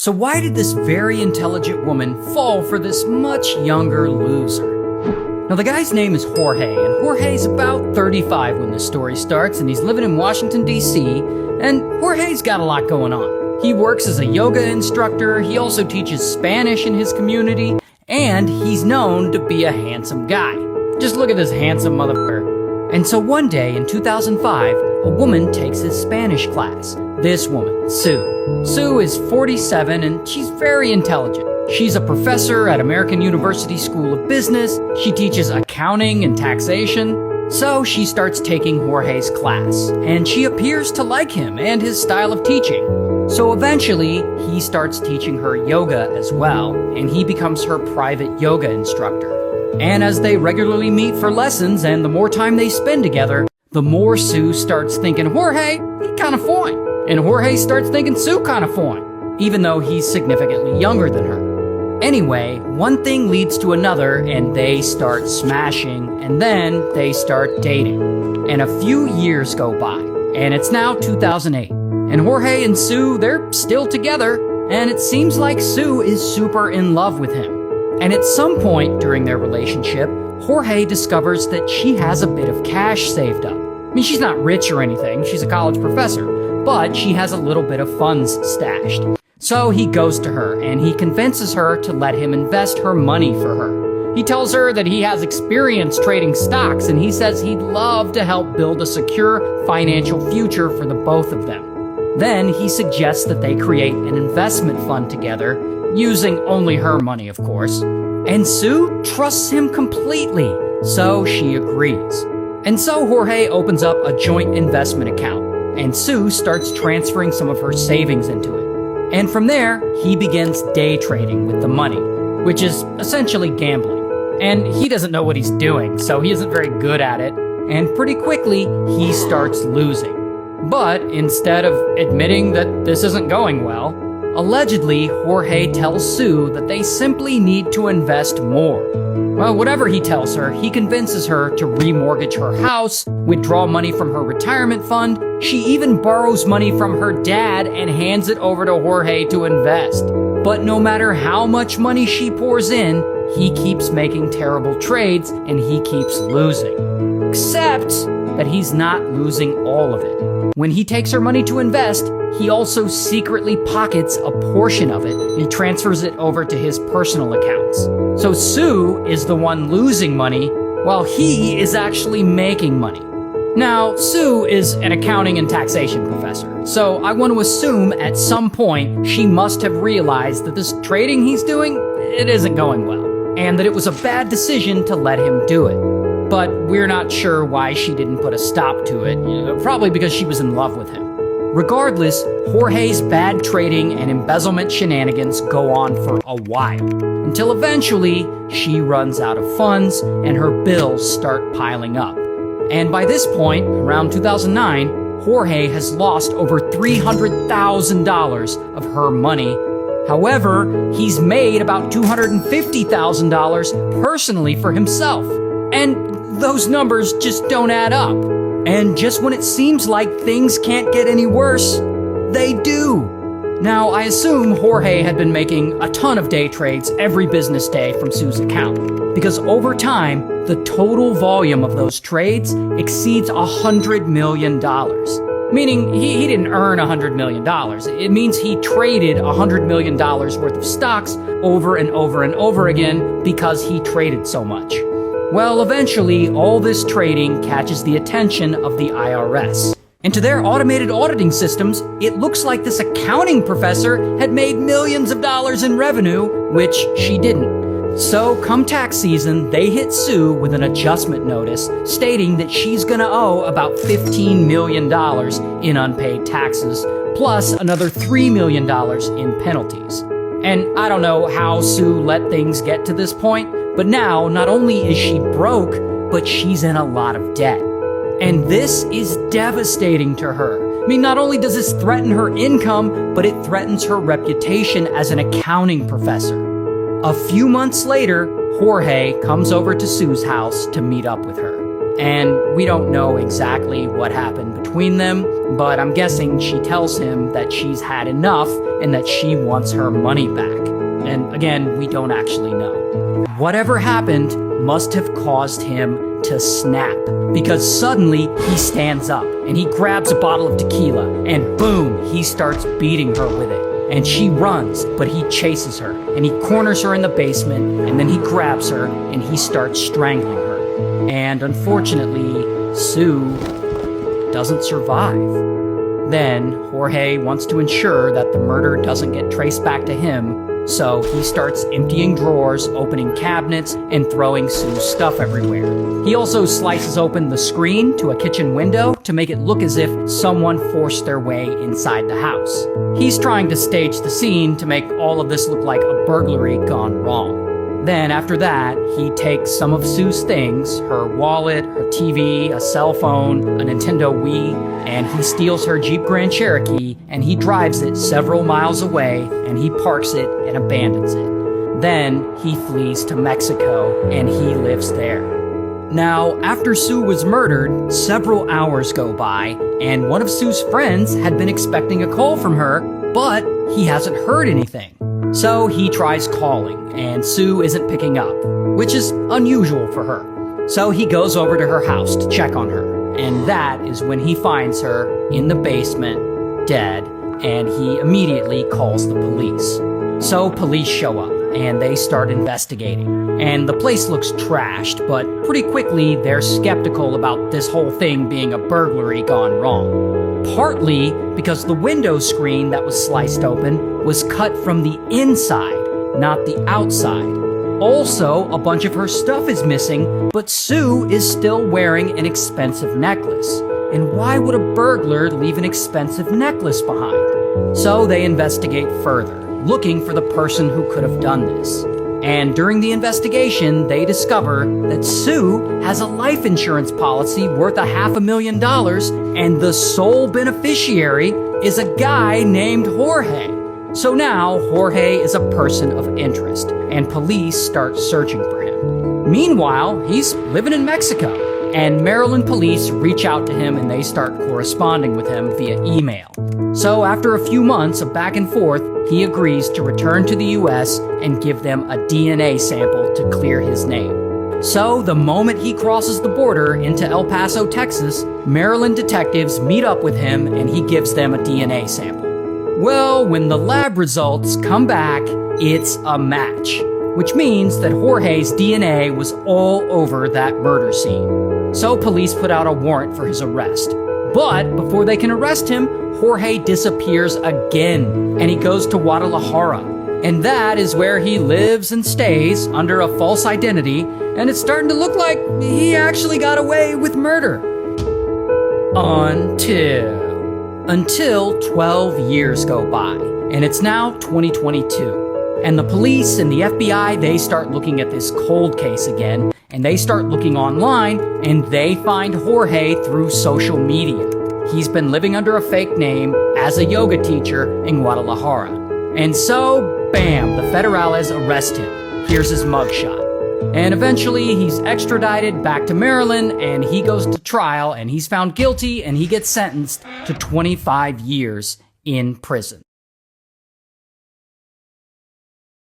So why did this very intelligent woman fall for this much younger loser? Now the guy's name is Jorge, and Jorge's about 35 when this story starts, and he's living in Washington, D.C., and Jorge's got a lot going on. He works as a yoga instructor, he also teaches Spanish in his community, and he's known to be a handsome guy. Just look at this handsome motherfucker. And so one day in 2005, a woman takes his Spanish class. This woman, Sue. Sue is 47 and she's very intelligent. She's a professor at American University School of Business. She teaches accounting and taxation. So she starts taking Jorge's class, and she appears to like him and his style of teaching. So eventually, he starts teaching her yoga as well, and he becomes her private yoga instructor. And as they regularly meet for lessons and the more time they spend together, the more Sue starts thinking Jorge, he kind of fine. And Jorge starts thinking Sue kind of fine, even though he's significantly younger than her. Anyway, one thing leads to another and they start smashing, and then they start dating. And a few years go by, and it's now 2008. And Jorge and Sue, they're still together, and it seems like Sue is super in love with him. And at some point during their relationship, Jorge discovers that she has a bit of cash saved up. I mean, she's not rich or anything, she's a college professor, but she has a little bit of funds stashed. So he goes to her, and he convinces her to let him invest her money for her. He tells her that he has experience trading stocks, and he says he'd love to help build a secure financial future for the both of them. Then he suggests that they create an investment fund together, using only her money, of course. And Sue trusts him completely, so she agrees. And so Jorge opens up a joint investment account, and Sue starts transferring some of her savings into it. And from there, he begins day trading with the money, which is essentially gambling. And he doesn't know what he's doing, so he isn't very good at it, and pretty quickly, he starts losing. But instead of admitting that this isn't going well, allegedly, Jorge tells Sue that they simply need to invest more. Well, whatever he tells her, he convinces her to remortgage her house, withdraw money from her retirement fund. She even borrows money from her dad and hands it over to Jorge to invest. But no matter how much money she pours in, he keeps making terrible trades and he keeps losing. Except that he's not losing all of it. When he takes her money to invest, he also secretly pockets a portion of it and transfers it over to his personal accounts. So Sue is the one losing money, while he is actually making money. Now, Sue is an accounting and taxation professor, so I want to assume at some point she must have realized that this trading he's doing, it isn't going well, and that it was a bad decision to let him do it. But we're not sure why she didn't put a stop to it, probably because she was in love with him. Regardless, Jorge's bad trading and embezzlement shenanigans go on for a while, until eventually she runs out of funds and her bills start piling up. And by this point, around 2009, Jorge has lost over $300,000 of her money. However, he's made about $250,000 personally for himself. And those numbers just don't add up. And just when it seems like things can't get any worse, they do. Now, I assume Jorge had been making a ton of day trades every business day from Sue's account, because over time, the total volume of those trades exceeds $100 million. Meaning, he didn't earn $100 million. It means he traded $100 million worth of stocks over and over and over again because he traded so much. Well, eventually, all this trading catches the attention of the IRS. And to their automated auditing systems, it looks like this accounting professor had made millions of dollars in revenue, which she didn't. So, come tax season, they hit Sue with an adjustment notice stating that she's gonna owe about $15 million in unpaid taxes, plus another $3 million in penalties. And I don't know how Sue let things get to this point, but now, not only is she broke, but she's in a lot of debt. And this is devastating to her. I mean, not only does this threaten her income, but it threatens her reputation as an accounting professor. A few months later, Jorge comes over to Sue's house to meet up with her. And we don't know exactly what happened between them, but I'm guessing she tells him that she's had enough and that she wants her money back. And again, we don't actually know. Whatever happened must have caused him to snap, because suddenly he stands up and he grabs a bottle of tequila and boom, he starts beating her with it. And she runs, but he chases her and he corners her in the basement, and then he grabs her and he starts strangling her. And unfortunately, Sue doesn't survive. Then Jorge wants to ensure that the murder doesn't get traced back to him, so he starts emptying drawers, opening cabinets, and throwing Sue's stuff everywhere. He also slices open the screen to a kitchen window to make it look as if someone forced their way inside the house. He's trying to stage the scene to make all of this look like a burglary gone wrong. Then after that, he takes some of Sue's things, her wallet, her TV, a cell phone, a Nintendo Wii, and he steals her Jeep Grand Cherokee and he drives it several miles away and he parks it and abandons it. Then he flees to Mexico and he lives there. Now, after Sue was murdered, several hours go by and one of Sue's friends had been expecting a call from her, but he hasn't heard anything. So he tries calling, and Sue isn't picking up, which is unusual for her. So he goes over to her house to check on her, and that is when he finds her in the basement, dead, and he immediately calls the police. So police show up, and they start investigating. And the place looks trashed, but pretty quickly they're skeptical about this whole thing being a burglary gone wrong. Partly because the window screen that was sliced open was cut from the inside, not the outside. Also, a bunch of her stuff is missing, but Sue is still wearing an expensive necklace. And why would a burglar leave an expensive necklace behind? So they investigate further, looking for the person who could have done this. And during the investigation, they discover that Sue has a life insurance policy worth $500,000, and the sole beneficiary is a guy named Jorge. So now, Jorge is a person of interest, and police start searching for him. Meanwhile, he's living in Mexico, and Maryland police reach out to him and they start corresponding with him via email. So after a few months of back and forth, he agrees to return to the US and give them a DNA sample to clear his name. So the moment he crosses the border into El Paso, Texas, Maryland detectives meet up with him and he gives them a DNA sample. Well, when the lab results come back, it's a match, which means that Jorge's DNA was all over that murder scene. So police put out a warrant for his arrest. But before they can arrest him, Jorge disappears again, and he goes to Guadalajara. And that is where he lives and stays under a false identity, and it's starting to look like he actually got away with murder. Until 12 years go by, and it's now 2022. And the police and the FBI, they start looking at this cold case again, and they start looking online, and they find Jorge through social media. He's been living under a fake name as a yoga teacher in Guadalajara. And so, bam, the federales arrest him. Here's his mugshot. And eventually, he's extradited back to Maryland, and he goes to trial, and he's found guilty, and he gets sentenced to 25 years in prison.